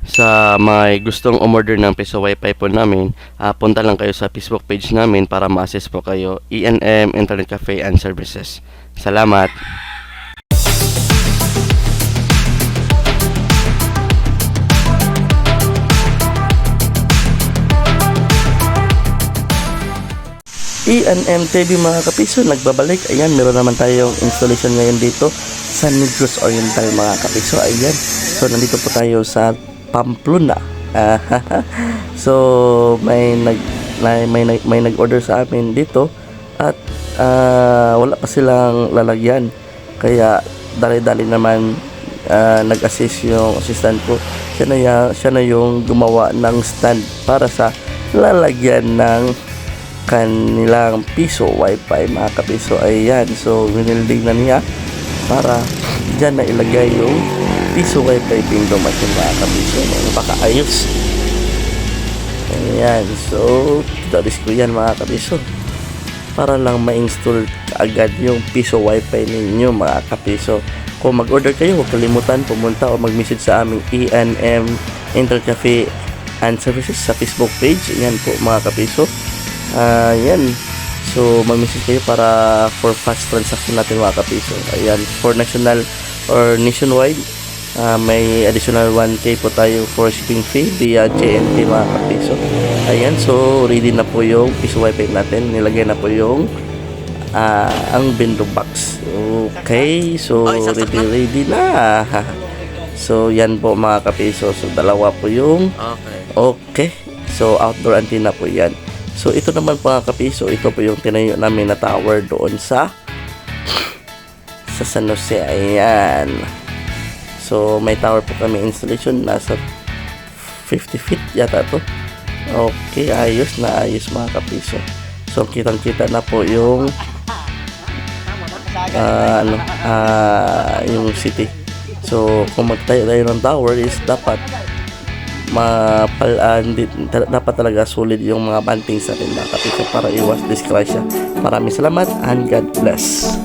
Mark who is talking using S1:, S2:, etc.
S1: Sa mga gustong umorder ng piso wifi po namin, punta lang kayo sa Facebook page namin para ma-assist po kayo. ENM Internet Cafe and Services. Salamat! ENM TV mga kapiso, nagbabalik. Ayan, meron naman tayong installation ngayon dito sa Negros Oriental mga kapiso. Ayan, so nandito po tayo sa Pamplona. So may nag-order sa amin dito at wala pa silang lalagyan. Kaya dali-dali naman nag-assist yung assistant ko. Siya na yung gumawa ng stand para sa lalagyan ng kanilang piso wifi mga kapiso. Ayan, so winilding na niya para dyan na ilagay yung piso wifi window machine mga kapiso. Napakaayos. Ayan, so dalis ko yan mga kapiso para lang ma-install agad yung piso wifi ninyo mga kapiso. Kung mag-order kayo, huwag kalimutan pumunta o mag-message sa aming ENM Internet Cafe and Services sa Facebook page. Ayan po mga kapiso. Yan. So, mag-message kayo para for fast transaction natin mga kapiso. Ayan. For national or nationwide, may additional 1K po tayo for shipping fee via JNT mga kapiso. Ayan. So, ready na po yung piso wifi natin. Nilagay na po yung ang bento box. Okay. So, ready na. So, yan po mga kapiso. So, dalawa po yung okay. So, outdoor antenna po yan. So ito naman po mga kapiso, ito po yung tinayo namin na tower doon sa San Jose. Ayan. So may tower po kami installation, nasa 50 feet yata to. Okay, ayos na ayos mga kapiso. So kitang kita na po yung yung city. So kung magtayo tayo ng tower is dapat dapat talaga solid yung mga bantings natin mga kapiso para iwas disgrasya. Maraming salamat and God bless.